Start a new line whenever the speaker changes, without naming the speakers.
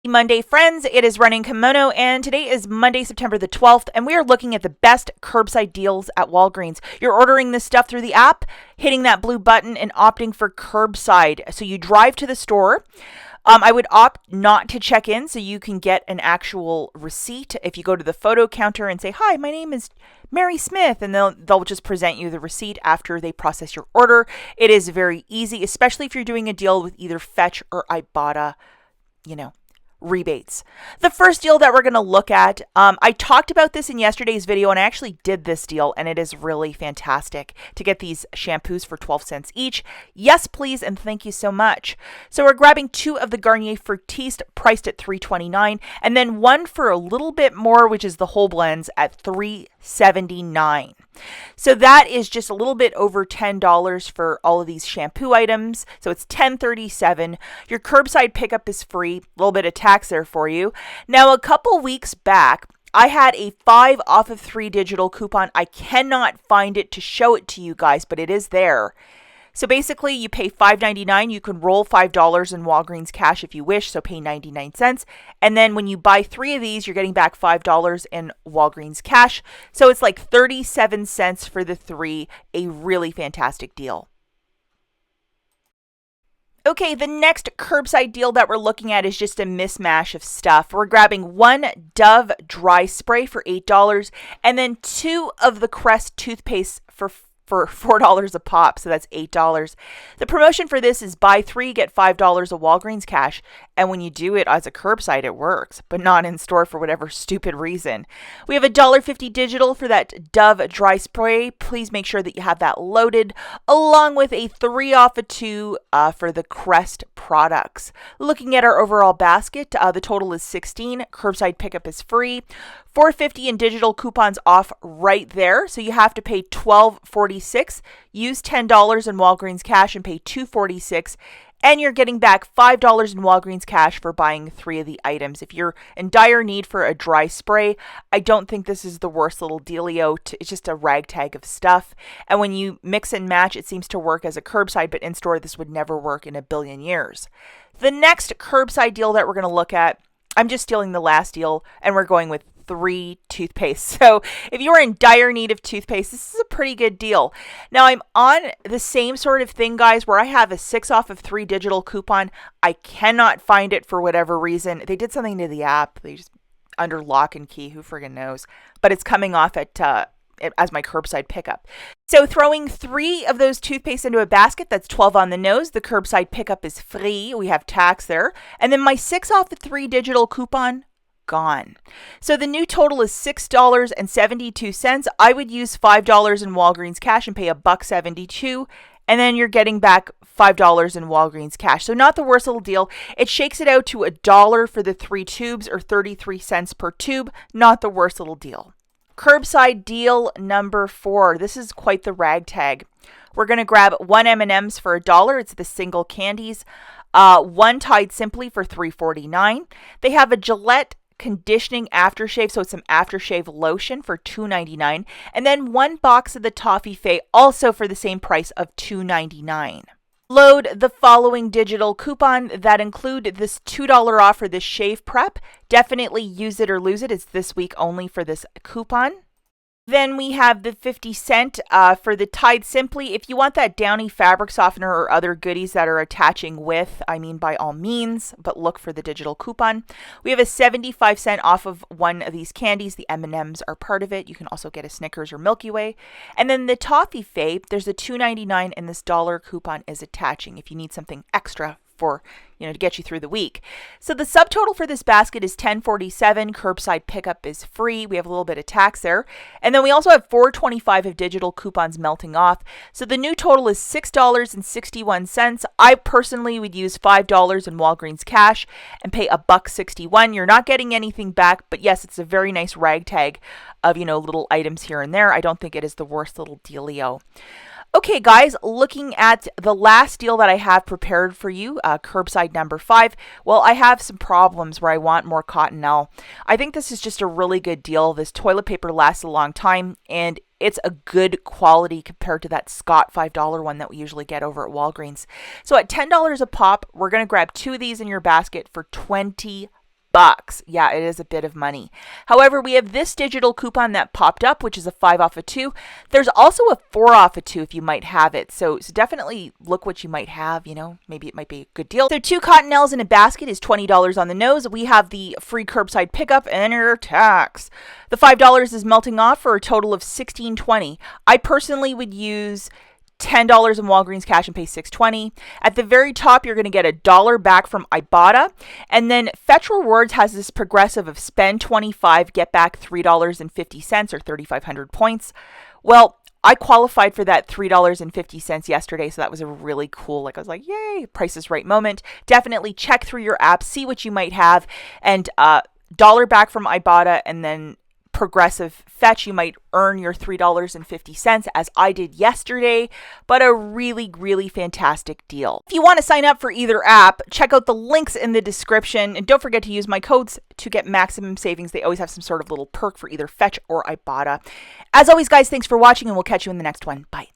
Monday, friends. It is Running Kimono, and today is Monday, September the 12th, and we are looking at the best curbside deals at Walgreens. You're ordering this stuff through the app, hitting that blue button, and opting for curbside. So you drive to the store. I would opt not to check in so you can get an actual receipt. If you go to the photo counter and say, "Hi, my name is Mary Smith," and they'll just present you the receipt after they process your order. It is very easy, especially if you're doing a deal with either Fetch or IBOTTA, rebates. The first deal that we're going to look at, I talked about this in yesterday's video, and I actually did this deal, and it is really fantastic to get these shampoos for 12 cents each. Yes, please, and thank you so much. So we're grabbing 2 of the Garnier Fructiste priced at $3.29, and then 1 for a little bit more, which is the whole blends at $3.79. So that is just a little bit over $10 for all of these shampoo items. So it's $10.37. Your curbside pickup is free. A little bit of tax there for you. Now, a couple weeks back, I had a 5 off of 3 digital coupon. I cannot find it to show it to you guys, but it is there. So basically, you pay $5.99. You can roll $5 in Walgreens cash if you wish, so pay 99 cents. And then when you buy 3 of these, you're getting back $5 in Walgreens cash. So it's like 37 cents for the 3, a really fantastic deal. Okay, the next curbside deal that we're looking at is just a mismatch of stuff. We're grabbing 1 Dove dry spray for $8 and then 2 of the Crest toothpaste for $4 a pop, so that's $8. The promotion for this is buy 3, get $5 of Walgreens cash, and when you do it as a curbside, it works, but not in store for whatever stupid reason. We have $1.50 digital for that Dove dry spray. Please make sure that you have that loaded, along with a 3 off of 2 for the Crest products. Looking at our overall basket, the total is $16. Curbside pickup is free. $4.50 in digital coupons off right there. So you have to pay $12.46. Use $10 in Walgreens cash and pay $2.46. And you're getting back $5 in Walgreens cash for buying 3 of the items. If you're in dire need for a dry spray, I don't think this is the worst little dealio. It's just a ragtag of stuff. And when you mix and match, it seems to work as a curbside, but in store, this would never work in a billion years. The next curbside deal that we're going to look at, I'm just stealing the last deal, and we're going with 3 toothpaste. So if you are in dire need of toothpaste, this is a pretty good deal. Now I'm on the same sort of thing, guys, where I have a 6 off of 3 digital coupon. I cannot find it for whatever reason. They did something to the app. They just under lock and key. Who friggin' knows? But it's coming off at as my curbside pickup. So throwing 3 of those toothpaste into a basket, that's 12 on the nose. The curbside pickup is free. We have tax there. And then my 6 off the 3 digital coupon, gone. So the new total is $6.72. I would use $5 in Walgreens cash and pay $1.72, and then you're getting back $5 in Walgreens cash. So not the worst little deal. It shakes it out to $1 for the 3 tubes, or 33 cents per tube. Not the worst little deal. Curbside deal number 4. This is quite the ragtag. We're going to grab 1 M&M's for $1. It's the single candies. 1 Tide Simply for $3.49. They have a Gillette conditioning aftershave, so it's some aftershave lotion for $2.99, and then 1 box of the Toffee also for the same price of $2.99. Load the following digital coupon that include this $2 off for this shave prep. Definitely use it or lose it. It's this week only for this coupon. Then we have the 50 cent for the Tide Simply. If you want that downy fabric softener or other goodies that are attaching with, by all means, but look for the digital coupon. We have a 75 cent off of 1 of these candies. The M&Ms are part of it. You can also get a Snickers or Milky Way. And then the Toffee Fape, there's a $2.99, and this dollar coupon is attaching if you need something extra for, to get you through the week. So the subtotal for this basket is $10.47. Curbside pickup is free. We have a little bit of tax there. And then we also have $4.25 of digital coupons melting off. So the new total is $6.61. I personally would use $5 in Walgreens cash and pay $1.61. You're not getting anything back, but yes, it's a very nice ragtag of, little items here and there. I don't think it is the worst little dealio. Okay, guys, looking at the last deal that I have prepared for you, curbside number 5. Well, I have some problems where I want more Cottonelle. I think this is just a really good deal. This toilet paper lasts a long time, and it's a good quality compared to that Scott $5 one that we usually get over at Walgreens. So at $10 a pop, we're going to grab 2 of these in your basket for $20. bucks. Yeah, it is a bit of money. However, we have this digital coupon that popped up, which is a 5 off of 2. There's also a 4 off of 2 if you might have it. So definitely look what you might have, maybe it might be a good deal. So 2 cottonelles in a basket is $20 on the nose. We have the free curbside pickup and your tax. The $5 is melting off for a total of $16.20. I personally would use $10 in Walgreens cash and pay $6.20. At the very top, you're going to get $1 back from IBOTTA. And then Fetch Rewards has this progressive of spend 25, get back $3.50 or 3,500 points. Well, I qualified for that $3.50 yesterday, so that was a really cool, I was like, yay, Price is Right moment. Definitely check through your app, see what you might have, and $1 back from IBOTTA, and then progressive fetch, you might earn your $3.50 as I did yesterday, but a really, really fantastic deal. If you want to sign up for either app, check out the links in the description, and don't forget to use my codes to get maximum savings. They always have some sort of little perk for either Fetch or IBOTTA. As always, guys, thanks for watching, and we'll catch you in the next one. Bye.